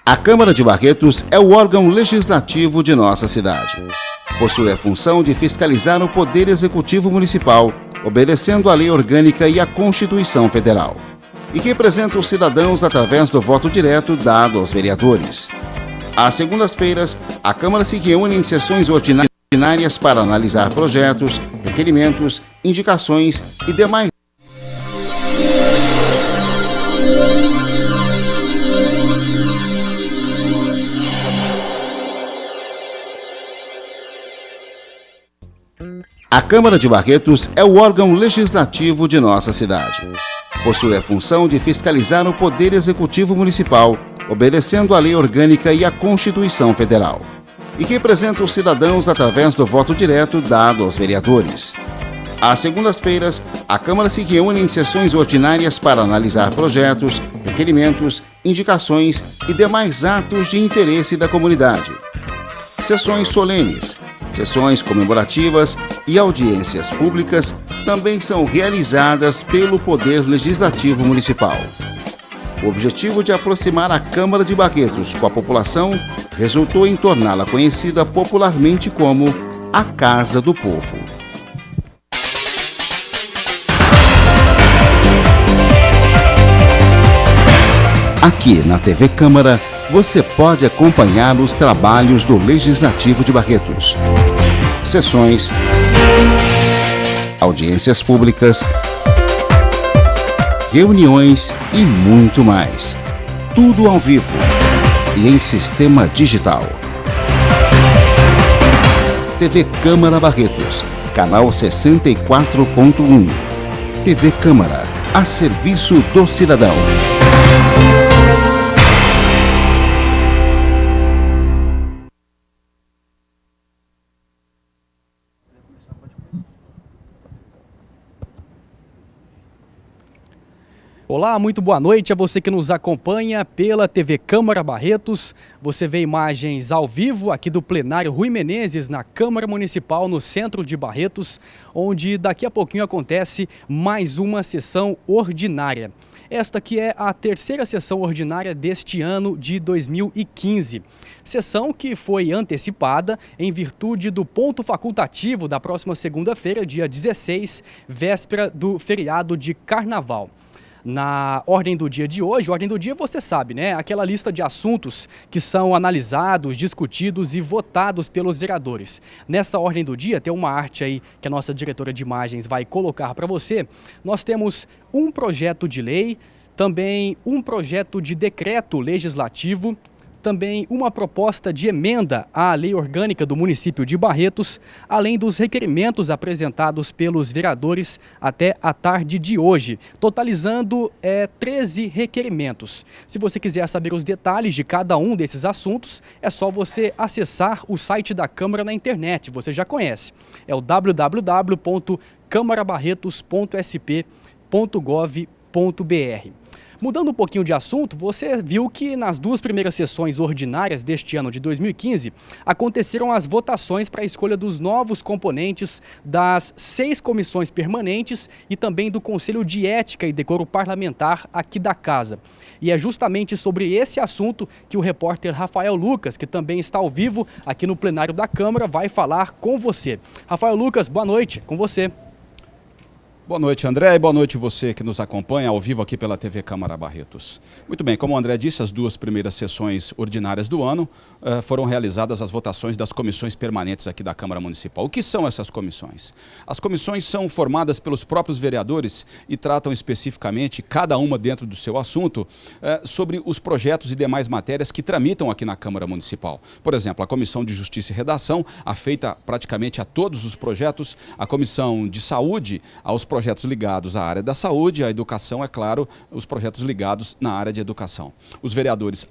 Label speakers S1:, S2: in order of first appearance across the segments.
S1: A Câmara de Barretos é o órgão legislativo de nossa cidade. Possui a função de fiscalizar o Poder Executivo Municipal, obedecendo à Lei Orgânica e à Constituição Federal. E representa os cidadãos através do voto direto dado aos vereadores. Às segundas-feiras, a Câmara se reúne em sessões ordinárias para analisar projetos, requerimentos, indicações e demais. A Câmara de Barretos é o órgão legislativo de nossa cidade. Possui a função de fiscalizar o Poder Executivo Municipal, obedecendo à Lei Orgânica e à Constituição Federal. E representa os cidadãos através do voto direto dado aos vereadores. Às segundas-feiras, a Câmara se reúne em sessões ordinárias para analisar projetos, requerimentos, indicações e demais atos de interesse da comunidade. Sessões solenes, sessões comemorativas e audiências públicas também são realizadas pelo Poder Legislativo Municipal. O objetivo de aproximar a Câmara de Barretos com a população resultou em torná-la conhecida popularmente como a Casa do Povo. Aqui na TV Câmara, você pode acompanhar os trabalhos do Legislativo de Barretos. Sessões, audiências públicas, reuniões e muito mais. Tudo ao vivo e em sistema digital. TV Câmara Barretos, canal 64.1. TV Câmara, a serviço do cidadão.
S2: Olá, muito boa noite a você que nos acompanha pela TV Câmara Barretos. Você vê imagens ao vivo aqui do plenário Rui Menezes na Câmara Municipal no centro de Barretos, onde daqui a pouquinho acontece mais uma sessão ordinária. Esta que é a terceira sessão ordinária deste ano de 2015. Sessão que foi antecipada em virtude do ponto facultativo da próxima segunda-feira, dia 16, véspera do feriado de Carnaval. Na ordem do dia de hoje, ordem do dia você sabe, né? Aquela lista de assuntos que são analisados, discutidos e votados pelos vereadores. Nessa ordem do dia, tem uma arte aí que a nossa diretora de imagens vai colocar para você. Nós temos um projeto de lei, também um projeto de decreto legislativo, também uma proposta de emenda à Lei Orgânica do município de Barretos, além dos requerimentos apresentados pelos vereadores até a tarde de hoje, totalizando 13 requerimentos. Se você quiser saber os detalhes de cada um desses assuntos, é só você acessar o site da Câmara na internet, você já conhece. É o www.camarabarretos.sp.gov.br. Mudando um pouquinho de assunto, você viu que nas duas primeiras sessões ordinárias deste ano de 2015, aconteceram as votações para a escolha dos novos componentes das 6 comissões permanentes e também do Conselho de Ética e Decoro Parlamentar aqui da Casa. E é justamente sobre esse assunto que o repórter Rafael Lucas, que também está ao vivo aqui no plenário da Câmara, vai falar com você. Rafael Lucas, boa noite, com você.
S3: Boa noite, André, e boa noite você que nos acompanha ao vivo aqui pela TV Câmara Barretos. Muito bem, como o André disse, as duas primeiras sessões ordinárias do ano foram realizadas as votações das comissões permanentes aqui da Câmara Municipal. O que são essas comissões? As comissões são formadas pelos próprios vereadores e tratam especificamente, cada uma dentro do seu assunto, sobre os projetos e demais matérias que tramitam aqui na Câmara Municipal. Por exemplo, a Comissão de Justiça e Redação, afeita praticamente a todos os projetos, a Comissão de Saúde, aos projetos ligados à área da saúde, à educação, é claro, os projetos ligados na área de educação. Os vereadores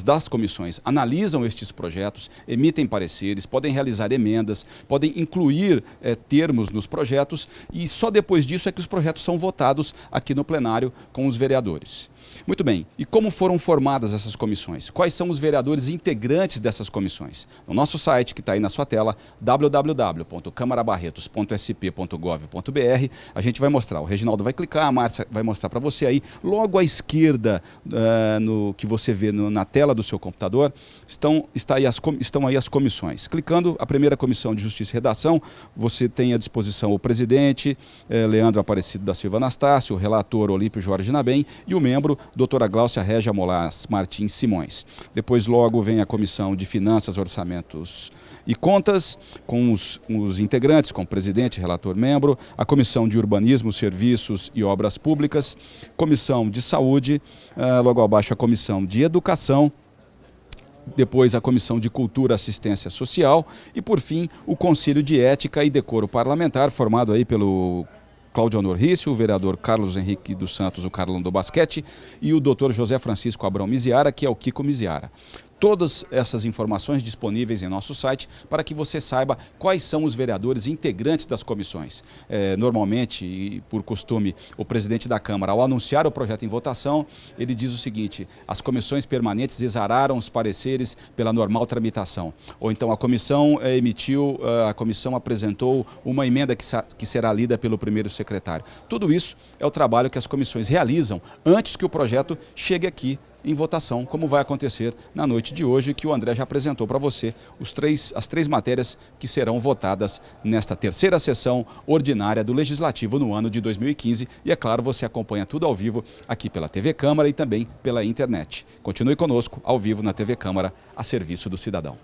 S3: das comissões analisam estes projetos, emitem pareceres, podem realizar emendas, podem incluir termos nos projetos e só depois disso é que os projetos são votados aqui no plenário com os vereadores. Muito bem, e como foram formadas essas comissões? Quais são os vereadores integrantes dessas comissões? No nosso site, que está aí na sua tela, www.camarabarretos.sp.gov.br, a gente vai mostrar. O Reginaldo vai clicar, a Márcia vai mostrar para você aí, logo à esquerda, no que você vê na tela do seu computador, estão aí as comissões. Clicando, a primeira comissão de Justiça e Redação, você tem à disposição o presidente, Leandro Aparecido da Silva Anastácio, o relator Olímpio Jorge Nabem e o membro, doutora Gláucia Régia Molas Martins Simões. Depois logo vem a comissão de Finanças, Orçamentos e Contas, com os integrantes, com o presidente, relator, membro, a comissão de Urbanismo, Serviços e Obras Públicas, comissão de Saúde, logo abaixo a comissão de Educação, depois a Comissão de Cultura e Assistência Social e, por fim, o Conselho de Ética e Decoro Parlamentar, formado aí pelo Cláudio Honor Rício, o vereador Carlos Henrique dos Santos, o Carlão do Basquete, e o doutor José Francisco Abrão Miziara, que é o Kiko Miziara. Todas essas informações disponíveis em nosso site para que você saiba quais são os vereadores integrantes das comissões. Normalmente, e por costume, o presidente da Câmara, ao anunciar o projeto em votação, ele diz o seguinte: as comissões permanentes exararam os pareceres pela normal tramitação. Ou então a comissão apresentou uma emenda que será lida pelo primeiro secretário. Tudo isso é o trabalho que as comissões realizam antes que o projeto chegue aqui em votação, como vai acontecer na noite de hoje, que o André já apresentou para você as três matérias que serão votadas nesta terceira sessão ordinária do Legislativo no ano de 2015. E é claro, você acompanha tudo ao vivo aqui pela TV Câmara e também pela internet. Continue conosco, ao vivo na TV Câmara, a serviço do cidadão.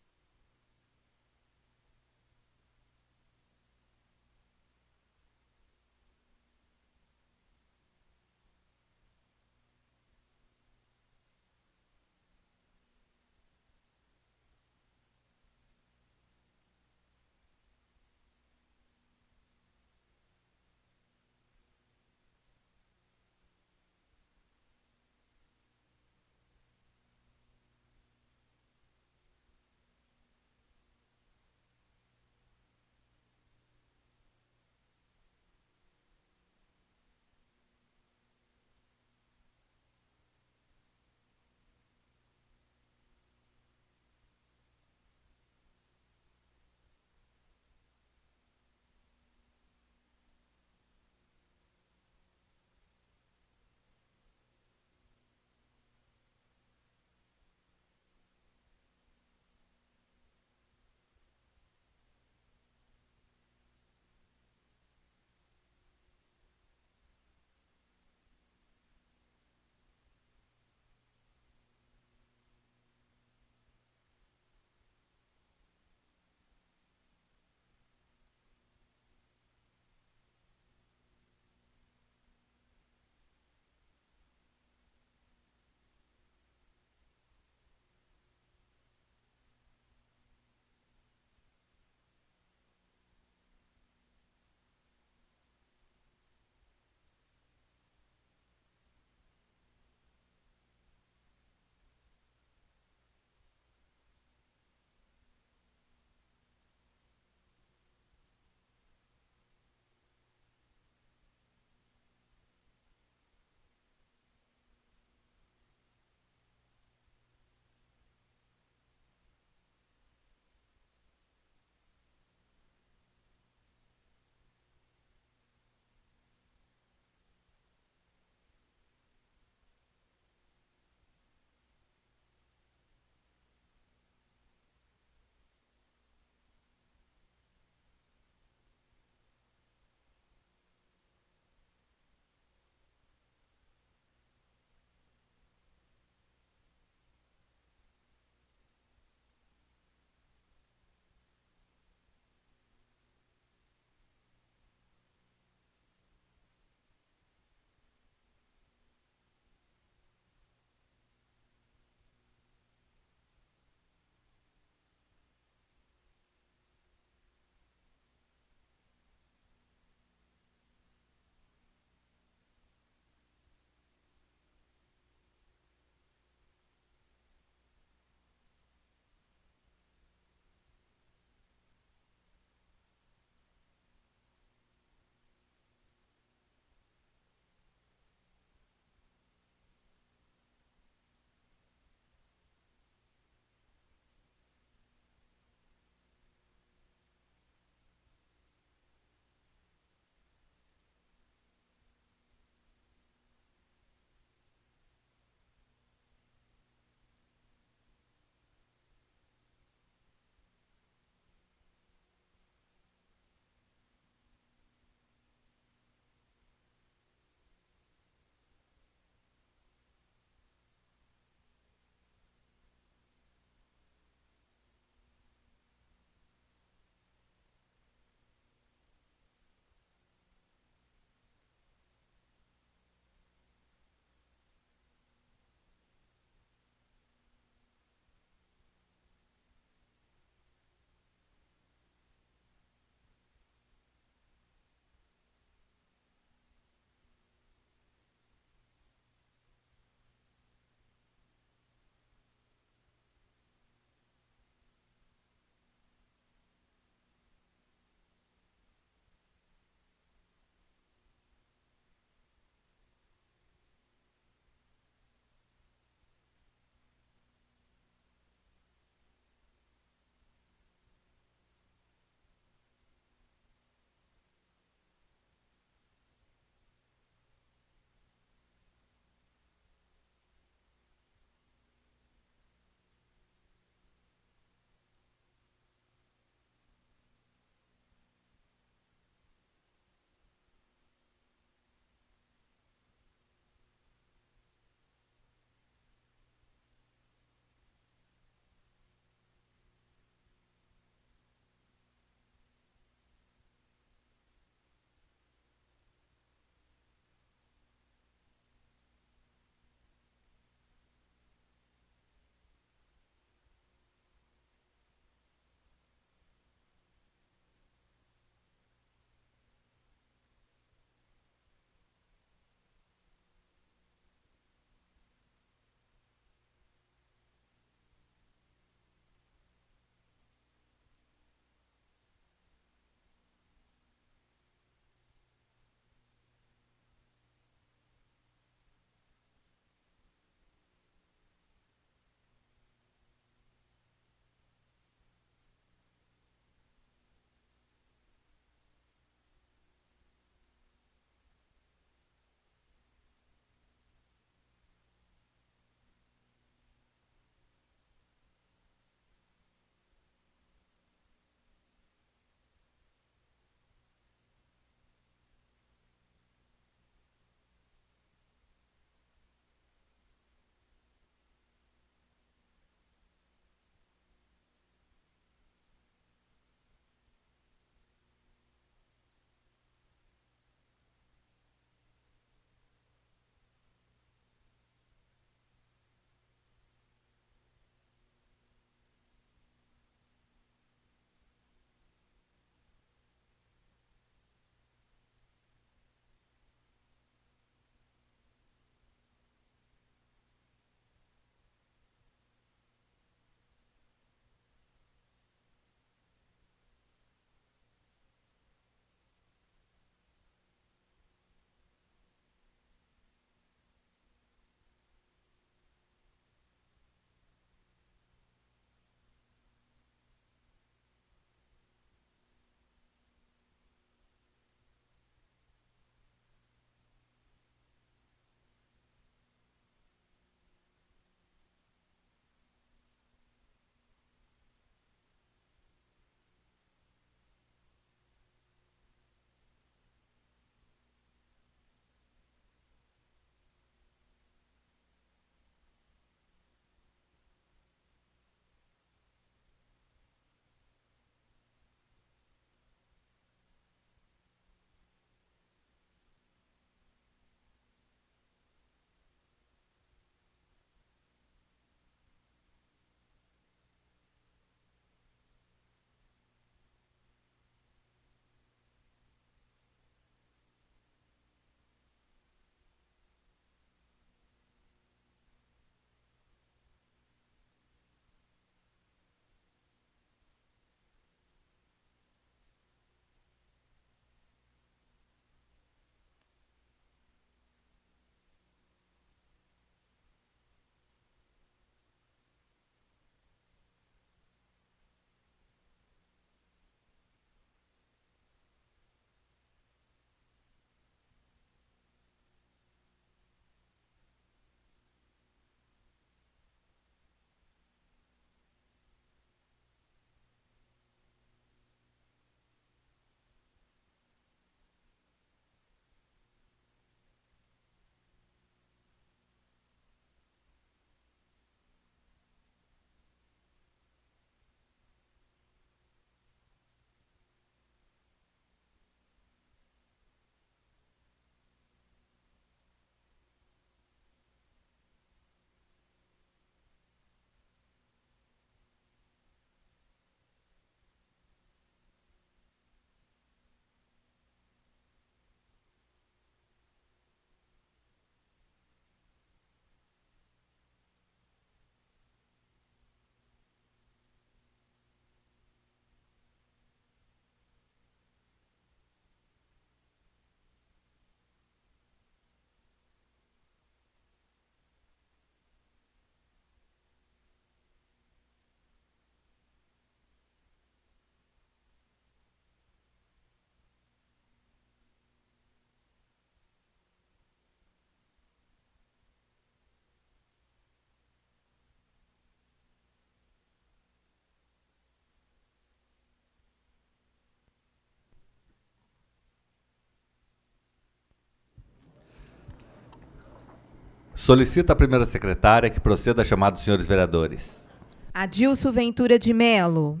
S4: Solicita a primeira secretária que proceda à chamada dos senhores vereadores.
S5: Adilson Ventura de Melo,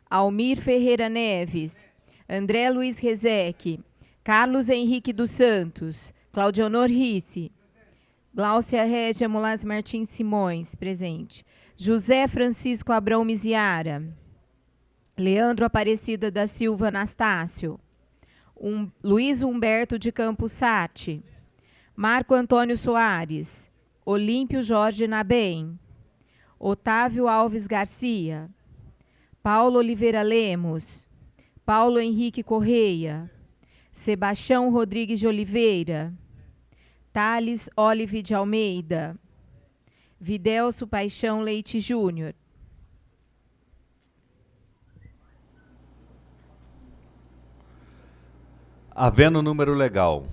S5: Almir Ferreira Neves, André Luiz Rezeque, Carlos Henrique dos Santos, Claudionor Risse, Gláucia Régia Molas Martins Simões, presente. José Francisco Abrão Miziara, Leandro Aparecida da Silva Anastácio, Luiz Humberto de Campos Sati, Marco Antônio Soares, Olímpio Jorge Nabem, Otávio Alves Garcia, Paulo Oliveira Lemos, Paulo Henrique Correia, Sebastião Rodrigues de Oliveira, Thales Olive de Almeida, Videlso Paixão Leite Júnior.
S4: Havendo número legal,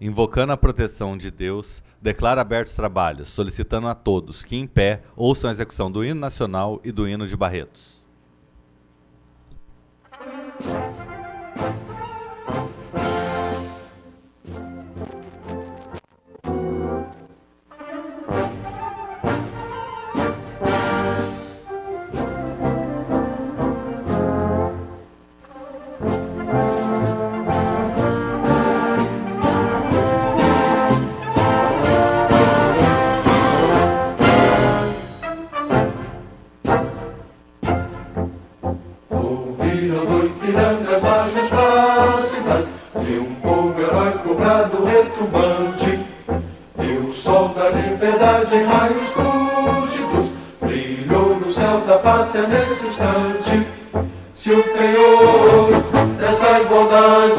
S4: invocando a proteção de Deus, declara abertos trabalhos, solicitando a todos que, em pé, ouçam a execução do hino nacional e do hino de Barretos.
S6: Nesse instante, se o penhor dessa igualdade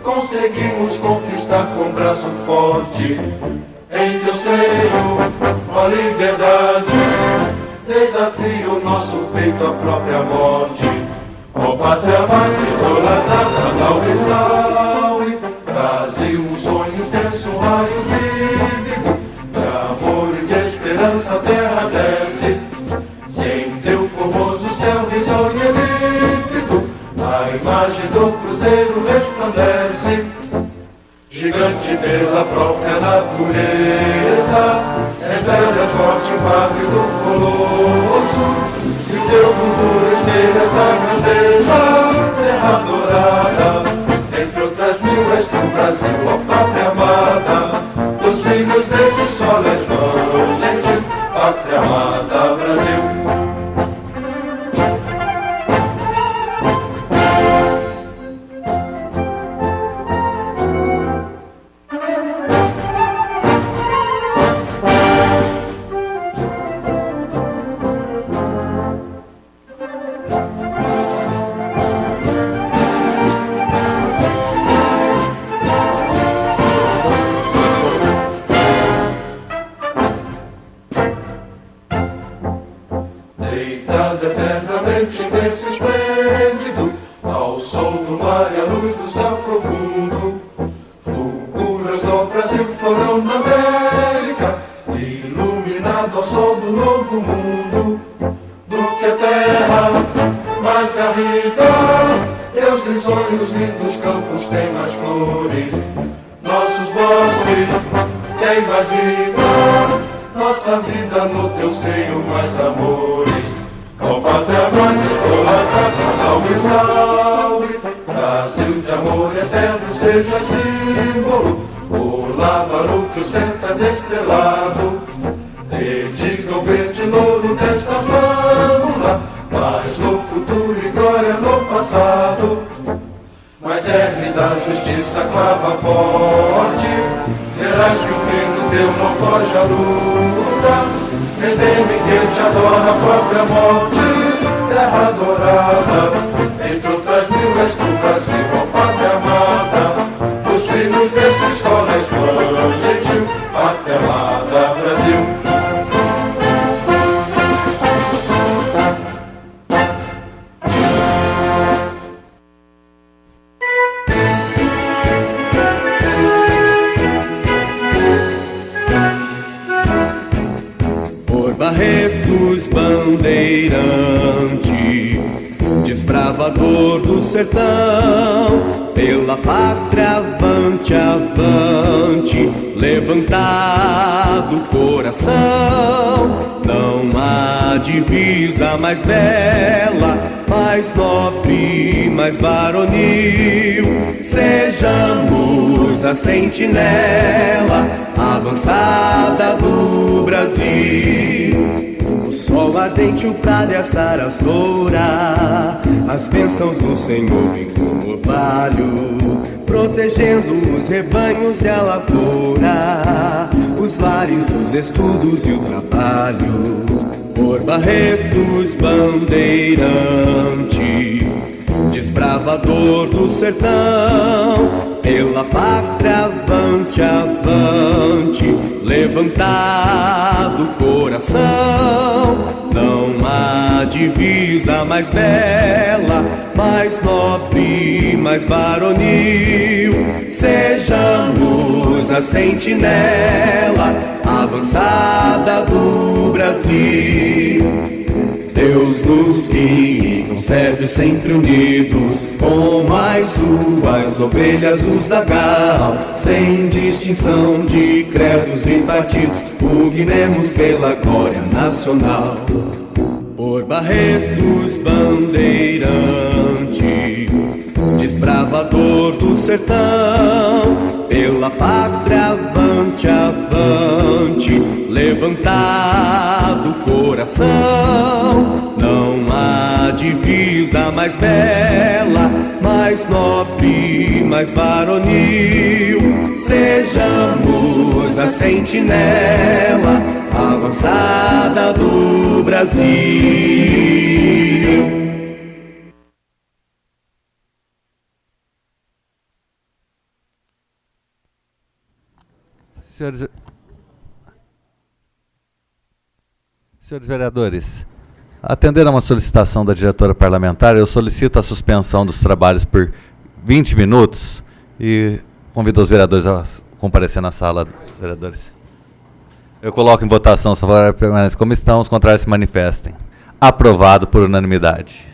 S6: conseguimos conquistar com braço forte, em teu seio, ó liberdade, desafia o nosso peito à própria morte. Ó pátria amada, idolatrada, salve, salve, Brasil, um sonho intenso, um raio vívido, de amor e de esperança a terra desce. Risonho límpido, a imagem do cruzeiro resplandece, gigante pela própria natureza, és bela, és forte, pátria do colosso, e teu futuro espelha essa grandeza, terra dourada, entre outras mil és tu, Brasil, ó pátria amada, dos filhos desse sol és mãe gentil, pátria amada, Brasil. Nesse esplêndido, ao sol do mar e à luz do céu profundo, fulguras do Brasil, florão da América, iluminado ao sol do novo mundo, do que a terra mais garrida, teus risonhos lindos campos têm mais flores, nossos bosques têm mais vida, nossa vida no teu seio mais amores. Ó pátria amada, idolatrada, salve, salve, Brasil de amor eterno seja símbolo, o lábaro que ostentas estrelado, dedica o verde louro desta fâbula, mas no futuro e glória no passado, mas cernes da justiça clava forte, verás que o fim do teu não foge à luta, redeme que te adora a própria morte, terra adorada, entre outras mil és tu, Brasil, ó pátria amada, os filhos desse sol és mãe gentil, pátria amada, Brasil.
S7: Barretos bandeirante, desbravador do sertão, pela pátria avante, avante, levantado o coração. Não há divisa mais bela, mais nobre, mais varonil. Sejamos a sentinela avançada do Brasil. O sol ardente, o prado e as saras louras, as bênçãos do Senhor vêm como orvalho, protegendo os rebanhos e a lavoura, os lares, os estudos e o trabalho. Por Barretos, bandeirante, desbravador do sertão, pela pátria avante, avante, levantado o coração. Não há divisa mais bela, mais nobre, mais varonil. Sejamos a sentinela avançada do Brasil. Deus nos guie e conserve sempre unidos, como as suas ovelhas o zagal, sem distinção de credos e partidos, pugnemos pela glória nacional. Por Barretos, bandeirante, desbravador do sertão, pela pátria avante, avante, levantado o coração. Não há divisa mais bela, mais nobre, mais varonil. Sejamos a sentinela avançada do Brasil.
S4: Senhores vereadores, atendendo a uma solicitação da diretora parlamentar, eu solicito a suspensão dos trabalhos por 20 minutos e convido os vereadores a comparecer na sala, os vereadores. Eu coloco em votação, se favorável permanece como estão, os contrários se manifestem. Aprovado por unanimidade.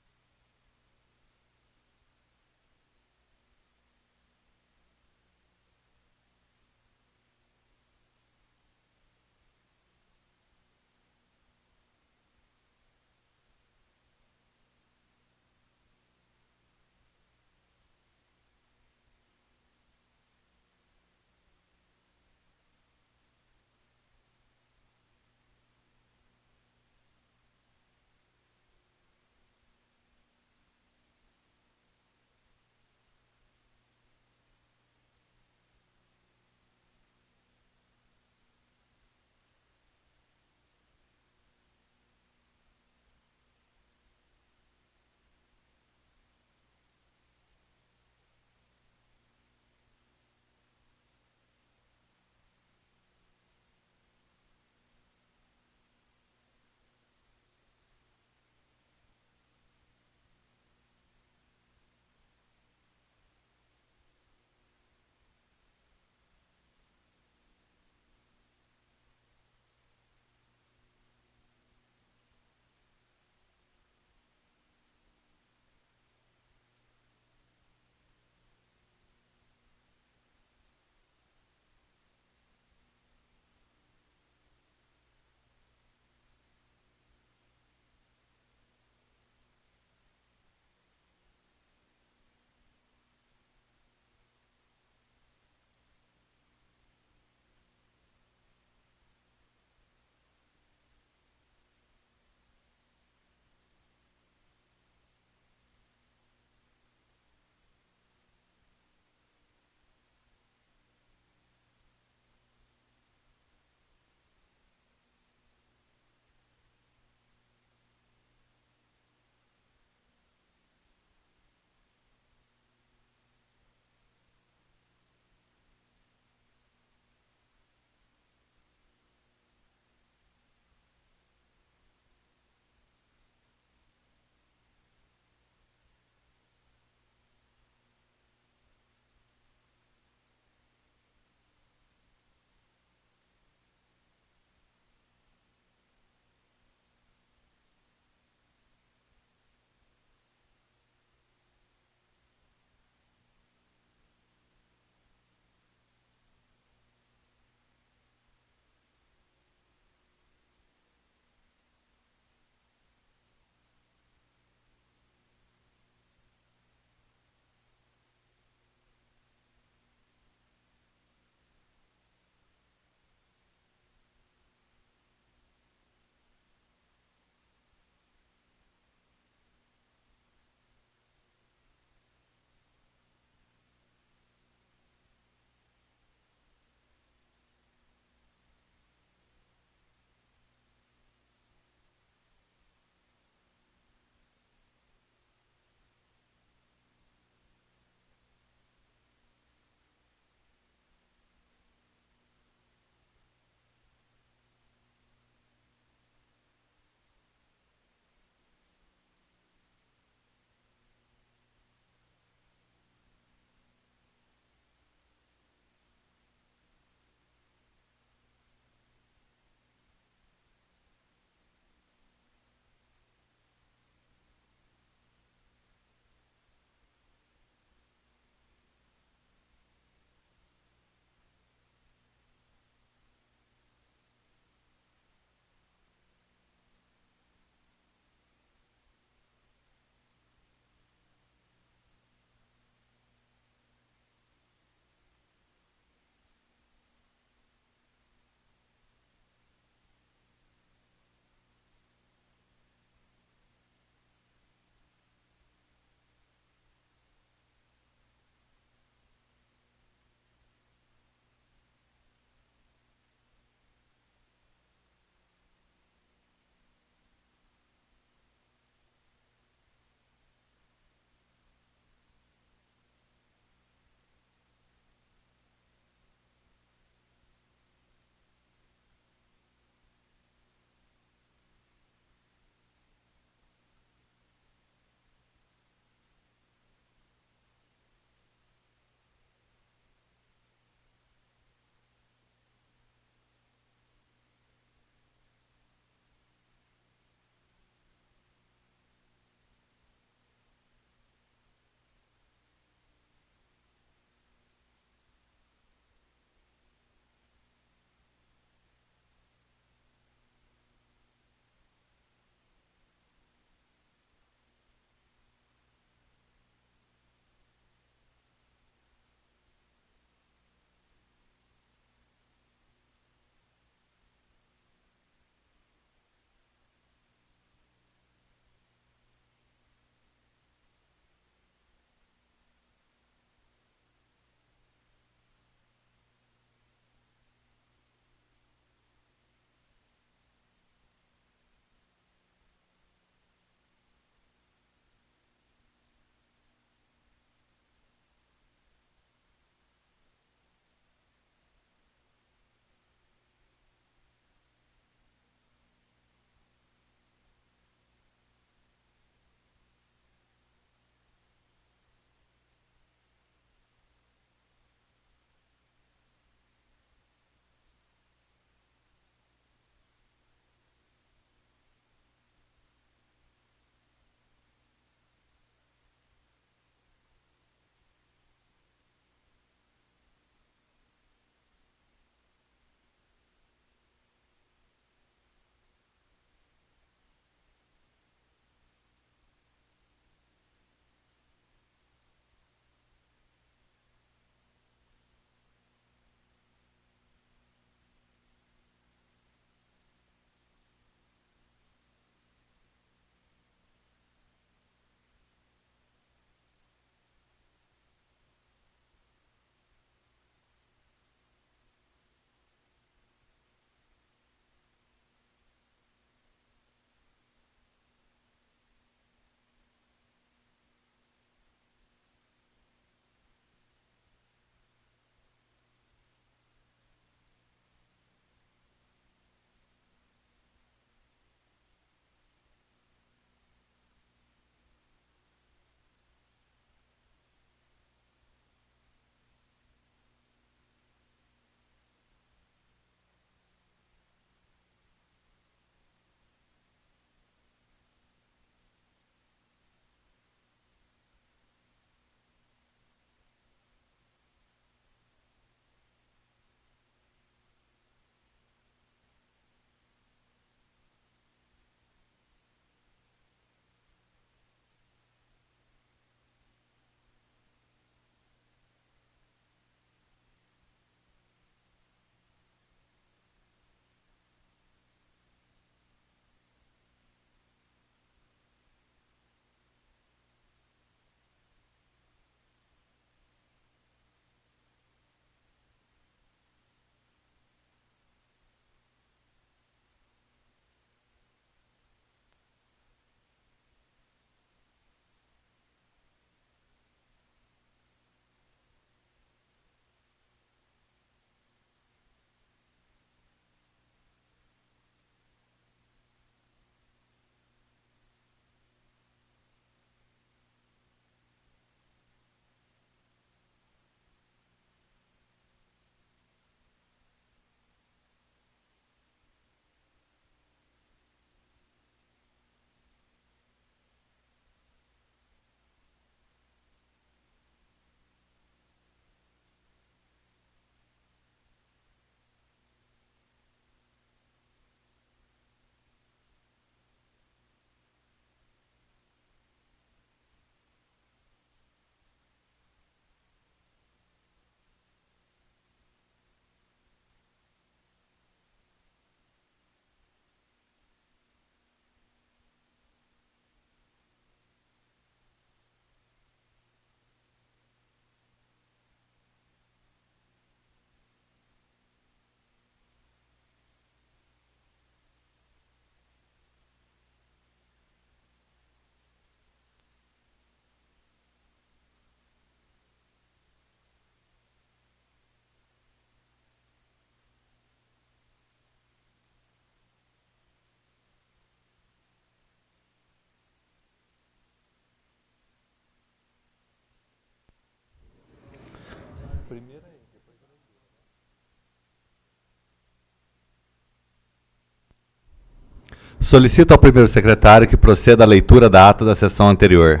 S4: Solicito ao primeiro secretário que proceda à leitura da ata da sessão anterior.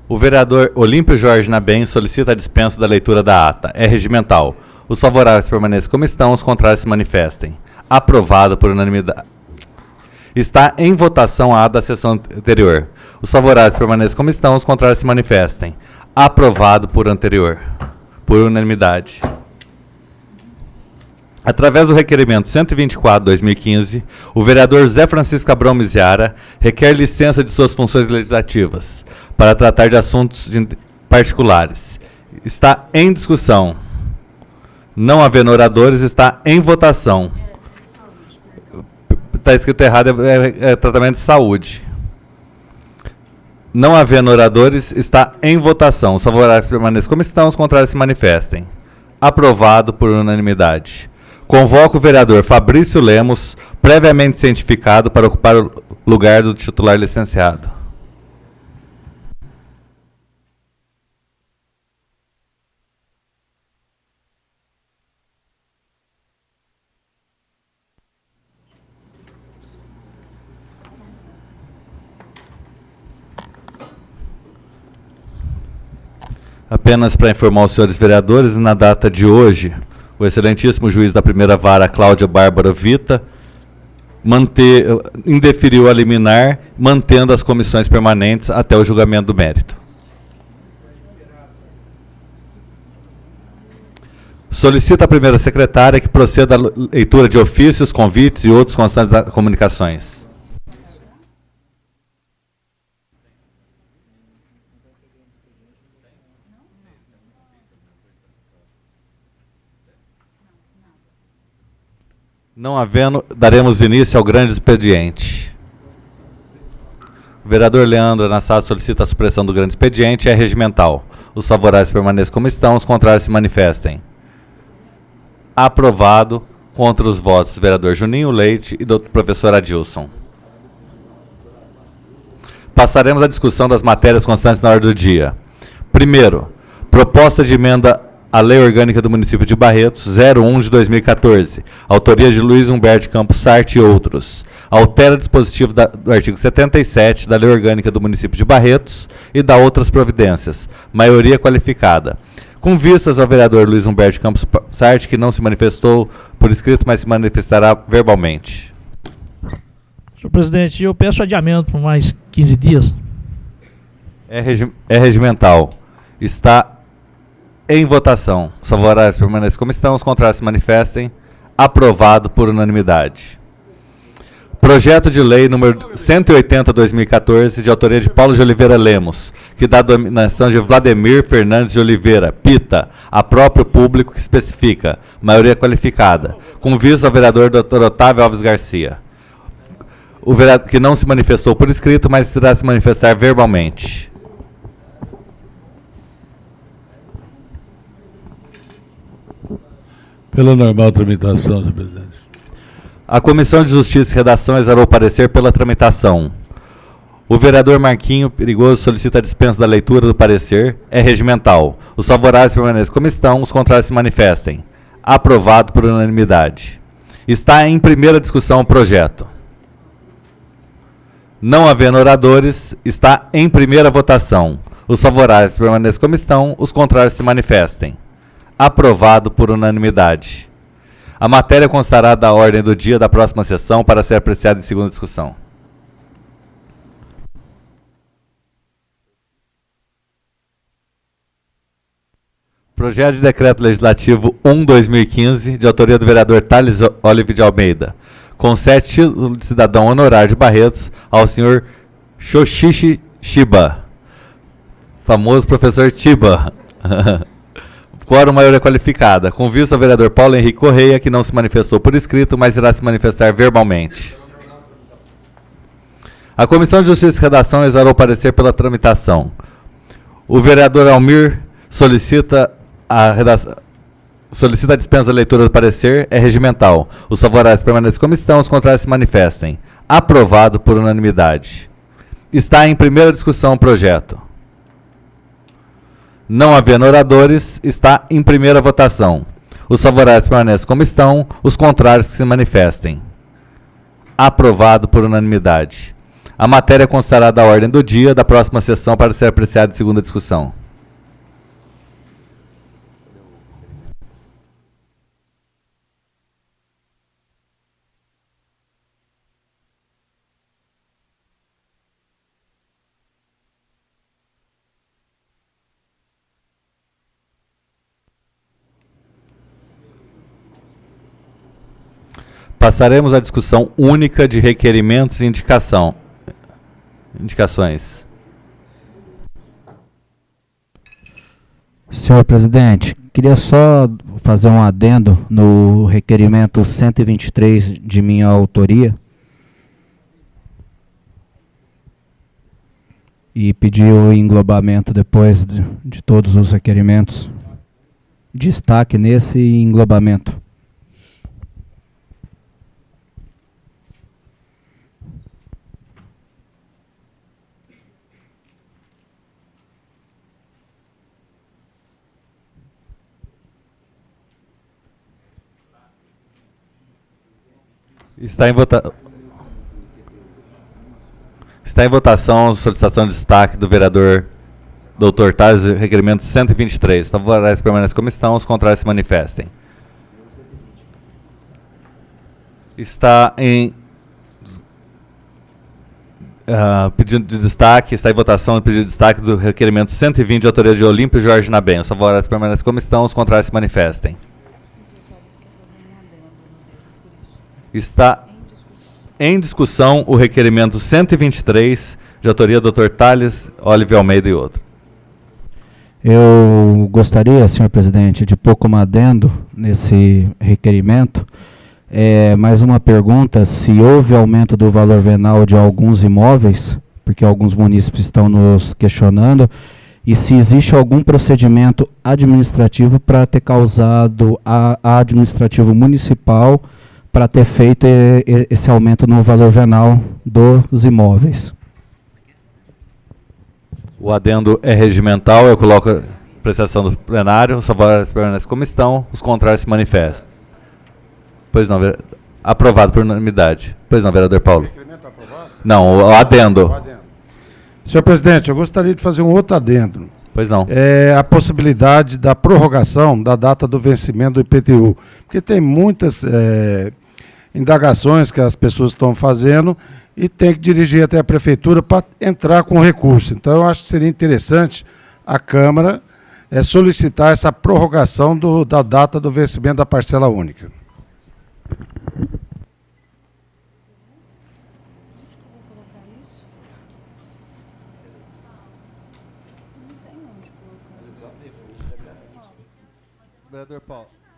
S4: O vereador Olímpio Jorge Nabem solicita a dispensa da leitura da ata. É regimental. Os favoráveis permaneçam como estão, os contrários se manifestem. Aprovado por unanimidade. Está em votação a ata da sessão anterior. Os favoráveis permaneçam como estão, os contrários se manifestem. Aprovado por unanimidade. Através do requerimento 124/2015, o vereador José Francisco Abrão Miziara requer licença de suas funções legislativas para tratar de assuntos particulares. Está em discussão. Não havendo oradores, está em votação. Está escrito errado, é tratamento de saúde. Não havendo oradores, está em votação. Os favoráveis permaneçam como estão, os contrários se manifestem. Aprovado por unanimidade. Convoco o vereador Fabrício Lemos, previamente cientificado, para ocupar o lugar do titular licenciado. Apenas para informar os senhores vereadores, na data de hoje, o excelentíssimo juiz da primeira vara, Cláudia Bárbara Vita, indeferiu a liminar, mantendo as comissões permanentes até o julgamento do mérito. Solicita a primeira secretária que proceda à leitura de ofícios, convites e outros constantes das comunicações. Não havendo, daremos início ao grande expediente. O vereador Leandro Anassado solicita a supressão do grande expediente. É regimental. Os favoráveis permaneçam como estão, os contrários se manifestem. Aprovado, contra os votos do vereador Juninho Leite e do professor Adilson. Passaremos à discussão das matérias constantes na ordem do dia. Primeiro, proposta de emenda à Lei Orgânica do Município de Barretos, 01 de 2014, autoria de Luiz Humberto Campos Sarte e outros. Altera o dispositivo do artigo 77 da Lei Orgânica do Município de Barretos e dá outras providências. Maioria qualificada. Com vistas ao vereador Luiz Humberto Campos Sarte, que não se manifestou por escrito, mas se manifestará verbalmente.
S8: Senhor presidente, eu peço adiamento por mais 15 dias.
S4: É regimental. Está em votação. Os favoráveis permanecem como estão, os contrários se manifestem. Aprovado por unanimidade. Projeto de lei número 180/2014, de autoria de Paulo de Oliveira Lemos, que dá dominação de Vladimir Fernandes de Oliveira, PITA, a próprio público, que especifica maioria qualificada, com vista ao vereador Dr. Otávio Alves Garcia. O vereador que não se manifestou por escrito, mas irá se manifestar verbalmente.
S9: Pela normal tramitação, senhor presidente.
S4: A Comissão de Justiça e Redação exarou parecer pela tramitação. O vereador Marquinho Perigoso solicita a dispensa da leitura do parecer. É regimental. Os favoráveis permanecem como estão, os contrários se manifestem. Aprovado por unanimidade. Está em primeira discussão o projeto. Não havendo oradores, está em primeira votação. Os favoráveis permanecem como estão, os contrários se manifestem. Aprovado por unanimidade. A matéria constará da ordem do dia da próxima sessão para ser apreciada em segunda discussão. Projeto de Decreto Legislativo 1/2015, de autoria do vereador Thales Olive de Almeida, concede título de cidadão honorário de Barretos ao senhor Xoshishi Shiba, famoso professor Chiba. Quórum maioria qualificada. Com vista ao vereador Paulo Henrique Correia, que não se manifestou por escrito, mas irá se manifestar verbalmente. A Comissão de Justiça e Redação exarou parecer pela tramitação. O vereador Almir solicita a dispensa da leitura do parecer. É regimental. Os favoráveis permanecem como estão, os contrários se manifestem. Aprovado por unanimidade. Está em primeira discussão o projeto. Não havendo oradores, está em primeira votação. Os favoráveis permanecem como estão, os contrários que se manifestem. Aprovado por unanimidade. A matéria constará da ordem do dia da próxima sessão para ser apreciada em segunda discussão. Passaremos à discussão única de requerimentos e indicações.
S10: Senhor presidente, queria só fazer um adendo no requerimento 123 de minha autoria e pedir o englobamento depois de todos os requerimentos. Destaque nesse englobamento.
S4: Está em votação a solicitação de destaque do vereador Dr. Tales, requerimento 123. Favoráveis permanecem como estão, os contrários se manifestem. Está em pedido de destaque, está em votação o pedido de destaque do requerimento 120 de autoria de Olímpio Jorge Nabem. Os favoráveis permanecem como estão, os contrários se manifestem. Está em discussão o requerimento 123, de autoria do Dr. Tales, Olive Almeida e outro.
S10: Eu gostaria, senhor presidente, de pôr como adendo nesse requerimento mais uma pergunta: se houve aumento do valor venal de alguns imóveis, porque alguns munícipes estão nos questionando, e se existe algum procedimento administrativo para ter causado a administrativo municipal para ter feito esse aumento no valor venal dos imóveis.
S4: O adendo é regimental, eu coloco a apreciação do plenário, os favoráveis permanecem como estão, os contrários se manifestam. Pois não, aprovado por unanimidade. Pois não, vereador Paulo. O requerimento aprovado? Não, o adendo.
S11: Senhor presidente, eu gostaria de fazer um outro adendo.
S4: Pois não.
S11: A possibilidade da prorrogação da data do vencimento do IPTU. Porque tem muitas indagações que as pessoas estão fazendo e tem que dirigir até a prefeitura para entrar com recurso. Então, eu acho que seria interessante a Câmara solicitar essa prorrogação da data do vencimento da parcela única.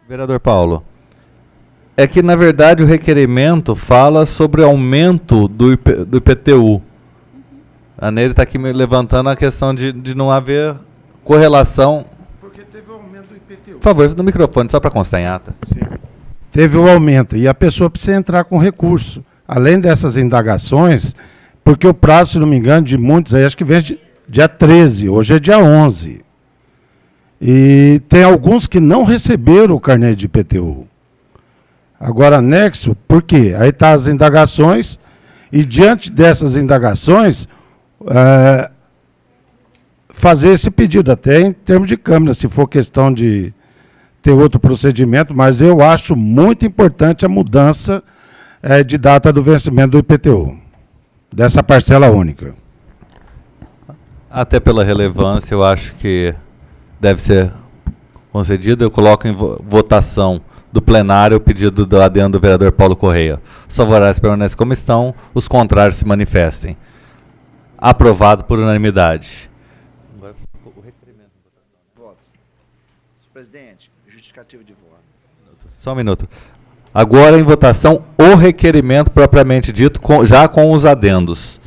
S4: Vereador Paulo, é que, na verdade, o requerimento fala sobre aumento do IPTU. A Nery está aqui me levantando a questão de não haver correlação.
S11: Porque teve o aumento do IPTU.
S4: Por favor, no microfone, só para constar em ata.
S11: Sim. Teve o aumento e a pessoa precisa entrar com recurso. Além dessas indagações, porque o prazo, se não me engano, de muitos aí, acho que vence dia 13, hoje é dia 11. E tem alguns que não receberam o carnê de IPTU. Agora, anexo, por quê? Aí tá as indagações, e diante dessas indagações, fazer esse pedido, até em termos de Câmara, se for questão de ter outro procedimento, mas eu acho muito importante a mudança de data do vencimento do IPTU, dessa parcela única.
S4: Até pela relevância, eu acho que deve ser concedido. Eu coloco em votação do plenário o pedido do adendo do vereador Paulo Correia. Os favoráveis permanecem como estão, os contrários se manifestem. Aprovado por unanimidade.
S12: O requerimento de votação. Votos. Senhor presidente, justificativo de voto.
S4: Só um minuto. Agora em votação o requerimento propriamente dito, já com os adendos.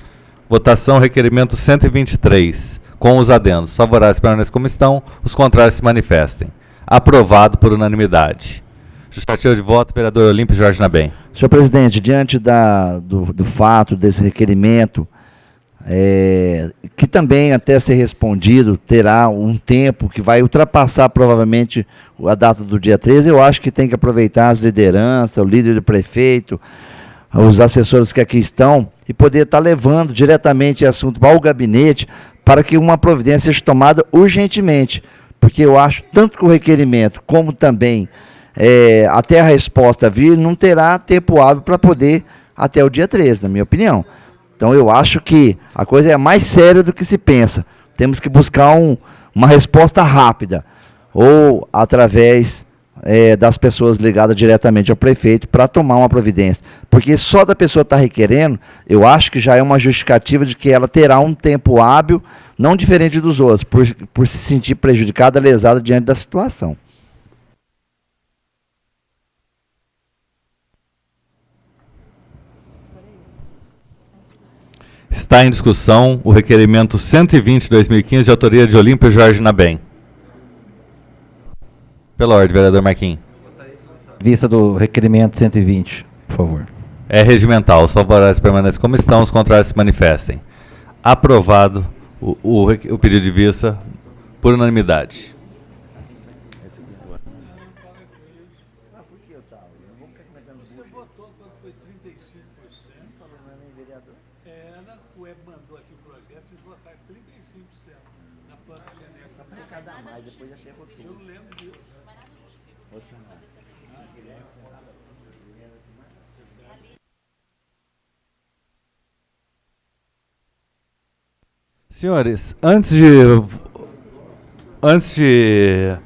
S4: Votação requerimento 123, com os adendos. Os favoráveis permanecem como estão, os contrários se manifestem. Aprovado por unanimidade. Justificativo de voto, vereador Olímpio Jorge Nabem.
S12: Senhor presidente, diante do fato desse requerimento, que também, até ser respondido, terá um tempo que vai ultrapassar provavelmente a data do dia 13, eu acho que tem que aproveitar as lideranças, o líder do prefeito, os assessores que aqui estão, e poder estar levando diretamente esse assunto ao gabinete para que uma providência seja tomada urgentemente. Porque eu acho, tanto que o requerimento, como também até a resposta vir, não terá tempo hábil para poder até o dia 13, na minha opinião. Então eu acho que a coisa é mais séria do que se pensa. Temos que buscar uma resposta rápida, ou através das pessoas ligadas diretamente ao prefeito para tomar uma providência. Porque só da pessoa estar requerendo, eu acho que já é uma justificativa de que ela terá um tempo hábil, não diferente dos outros, por se sentir prejudicada, lesada diante da situação.
S4: Está em discussão o requerimento 120/2015 de autoria de Olímpio Jorge Nabem. Pela ordem, vereador Marquinhos.
S13: Vista do requerimento 120, por favor.
S4: É regimental. Os favoráveis permanecem como estão, os contrários se manifestem. Aprovado o pedido de vista por unanimidade.
S9: Você votou quando foi 35%? O Web mandou aqui o projeto, vocês votaram 35% na planta genética. Eu lembro disso.
S4: Senhores, antes de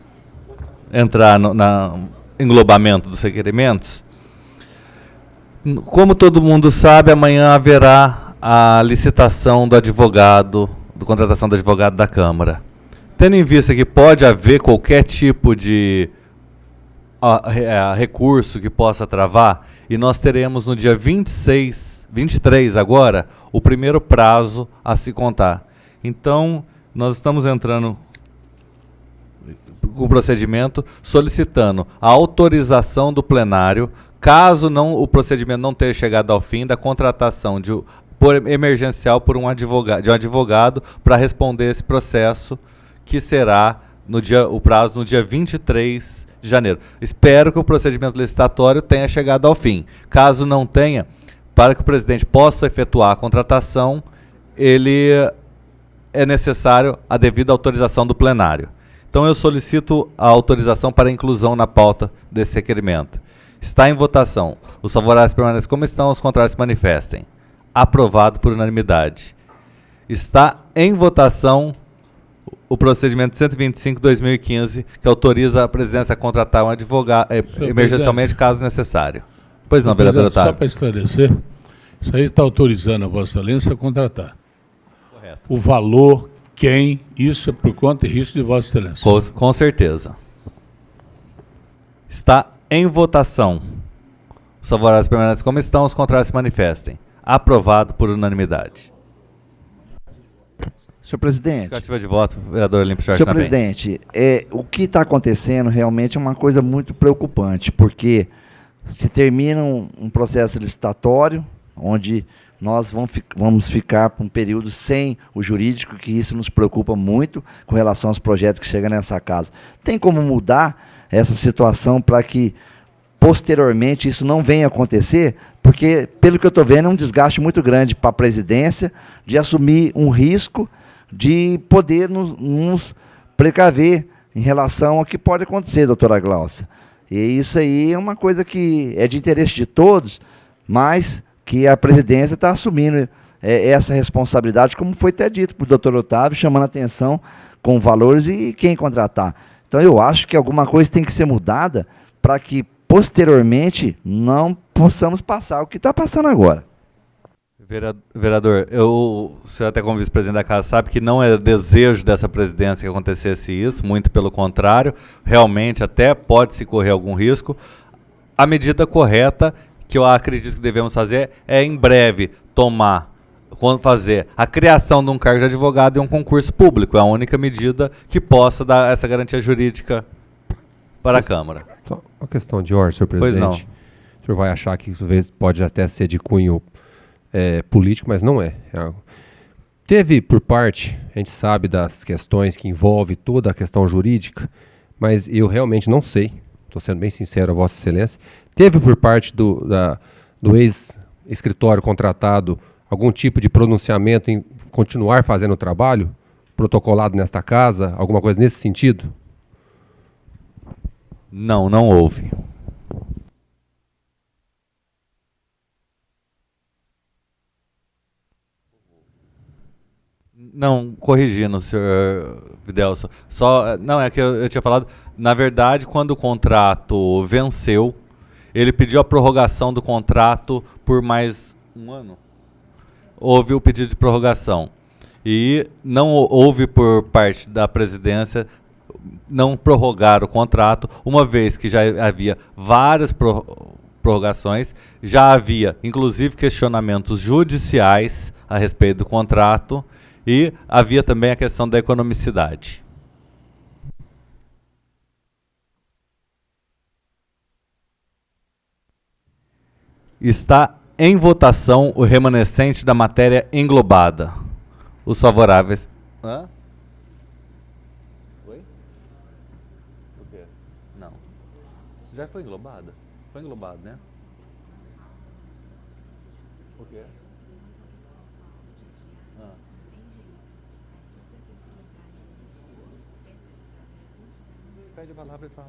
S4: entrar no englobamento dos requerimentos, como todo mundo sabe, amanhã haverá a licitação do advogado, da contratação do advogado da Câmara. Tendo em vista que pode haver qualquer tipo de recurso que possa travar, e nós teremos no dia 23 agora, o primeiro prazo a se contar. Então, nós estamos entrando com o procedimento solicitando a autorização do plenário, caso o procedimento não tenha chegado ao fim, da contratação emergencial por um advogado para responder esse processo, que será o prazo no dia 23 de janeiro. Espero que o procedimento licitatório tenha chegado ao fim. Caso não tenha, para que o presidente possa efetuar a contratação, é necessário a devida autorização do plenário. Então eu solicito a autorização para inclusão na pauta desse requerimento. Está em votação. Os favoráveis permanecem como estão, os contrários se manifestem. Aprovado por unanimidade. Está em votação o procedimento 125/2015, que autoriza a presidência a contratar um advogado emergencialmente, caso necessário. Pois não, vereador Otávio.
S9: Só para esclarecer, isso aí está autorizando a Vossa Excelência a contratar.
S4: Correto.
S9: O valor, isso é por conta e risco de Vossa Excelência.
S4: Com certeza. Está em votação. Os favoráveis permanecem como estão, os contrários se manifestem. Aprovado por unanimidade.
S12: Senhor presidente.
S4: Justificativa de voto, vereador Olímpio Jorge Nabem.
S12: Senhor presidente, o que está acontecendo realmente é uma coisa muito preocupante, porque se termina um processo licitatório, onde nós vamos ficar por um período sem o jurídico, que isso nos preocupa muito com relação aos projetos que chegam nessa casa. Tem como mudar essa situação para que posteriormente isso não venha a acontecer? Porque, pelo que eu estou vendo, é um desgaste muito grande para a presidência de assumir um risco de poder nos precaver em relação ao que pode acontecer, doutora Gláucia. E isso aí é uma coisa que é de interesse de todos, mas que a presidência está assumindo essa responsabilidade, como foi até dito para o doutor Otávio, chamando a atenção com valores e quem contratar. Então eu acho que alguma coisa tem que ser mudada para que posteriormente não possamos passar o que está passando agora.
S4: Vereador, o senhor até como vice-presidente da casa sabe que não é desejo dessa presidência que acontecesse isso, muito pelo contrário, realmente até pode-se correr algum risco. A medida correta que eu acredito que devemos fazer é em breve fazer a criação de um cargo de advogado e um concurso público. É a única medida que possa dar essa garantia jurídica para a Câmara.
S14: Só uma questão de ordem, senhor presidente.
S4: Pois não.
S14: O senhor vai achar que isso pode até ser de cunho político, mas não é. Teve por parte, a gente sabe das questões que envolve toda a questão jurídica, mas eu realmente não sei, estou sendo bem sincero a Vossa Excelência, teve por parte do ex-escritório contratado algum tipo de pronunciamento em continuar fazendo o trabalho, protocolado nesta casa, alguma coisa nesse sentido?
S4: Não, não houve. Não, corrigindo, senhor Videlson. Não, é que eu tinha falado, na verdade, quando o contrato venceu, ele pediu a prorrogação do contrato por mais um ano. Houve o pedido de prorrogação. E não houve por parte da presidência não prorrogar o contrato, uma vez que já havia várias prorrogações, já havia inclusive questionamentos judiciais a respeito do contrato e havia também a questão da economicidade. Está em votação o remanescente da matéria englobada. Os favoráveis... Hã? Oi? O quê? Não. Já foi englobada? Foi englobado, né? O quê? Pede a palavra e fala.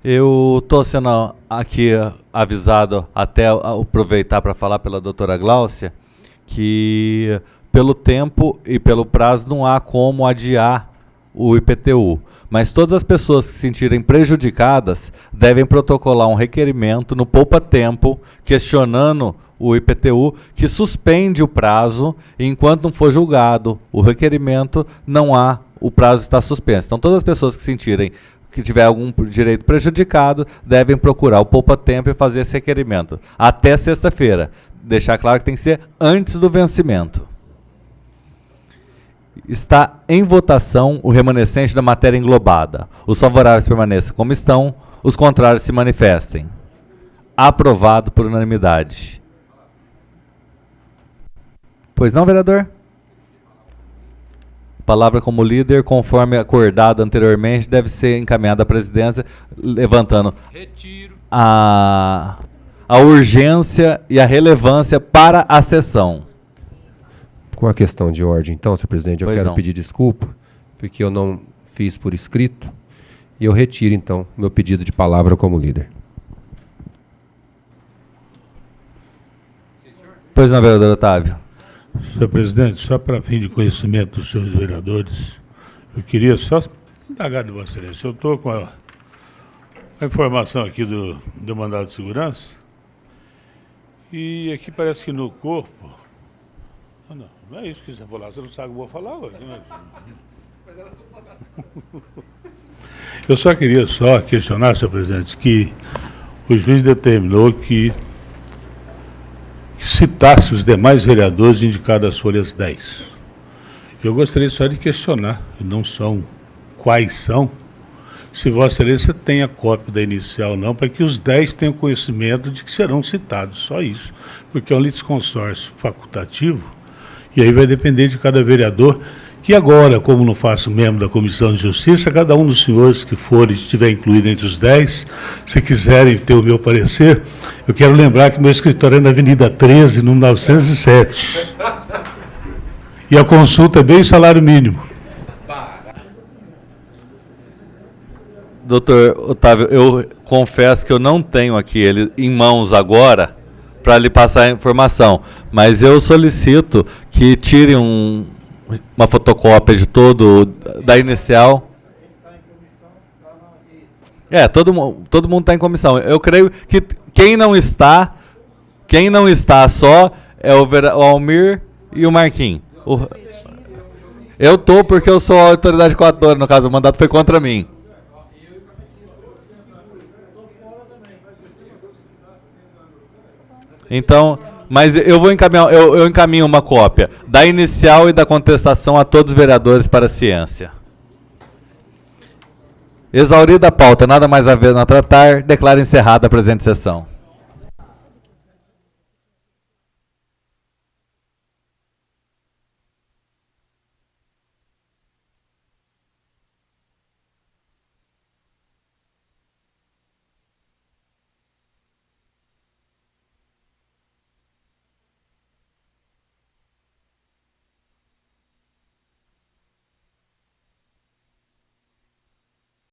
S4: Eu estou sendo aqui avisado, até aproveitar para falar pela doutora Gláucia, que pelo tempo e pelo prazo não há como adiar o IPTU. Mas todas as pessoas que se sentirem prejudicadas devem protocolar um requerimento no poupa-tempo, questionando o IPTU, que suspende o prazo e enquanto não for julgado o requerimento, o prazo está suspenso. Então todas as pessoas que sentirem que tiver algum direito prejudicado, devem procurar o poupa-tempo e fazer esse requerimento. Até sexta-feira. Deixar claro que tem que ser antes do vencimento. Está em votação o remanescente da matéria englobada. Os favoráveis permaneçam como estão, os contrários se manifestem. Aprovado por unanimidade. Pois não, vereador? Palavra como líder, conforme acordado anteriormente, deve ser encaminhada à presidência, levantando a urgência e a relevância para a sessão.
S14: Com a questão de ordem, então, senhor presidente, eu quero pedir desculpa, porque eu não fiz por escrito, e eu retiro, então, meu pedido de palavra como líder.
S4: Pois não, vereador Otávio.
S9: Senhor presidente, só para fim de conhecimento dos senhores vereadores, eu queria só indagar de Vossa Excelência. Eu estou com a informação aqui do mandado de segurança e aqui parece que no corpo... Não é isso que você falou, você não sabe o que eu vou falar agora. Eu só queria questionar, senhor presidente, que o juiz determinou que citasse os demais vereadores indicados às folhas 10. Eu gostaria só de questionar, não são quais são, se Vossa Excelência tem a cópia da inicial ou não, para que os 10 tenham conhecimento de que serão citados, só isso. Porque é um litisconsórcio facultativo, e aí vai depender de cada vereador, que agora, como não faço membro da Comissão de Justiça, cada um dos senhores que for estiver incluído entre os 10, se quiserem ter o meu parecer, eu quero lembrar que meu escritório é na Avenida 13, número 907. E a consulta é bem salário mínimo.
S4: Doutor Otávio, eu confesso que eu não tenho aqui ele em mãos agora para lhe passar a informação, mas eu solicito que tire uma fotocópia de da inicial. Todo mundo está em comissão. Eu creio que quem não está só é o Almir e o Marquinhos. Eu tô porque eu sou a autoridade coatora, no caso, o mandato foi contra mim. Então, mas eu vou encaminhar, eu encaminho uma cópia da inicial e da contestação a todos os vereadores para a ciência. Exaurida a pauta, nada mais a ver a tratar, declaro encerrada a presente sessão.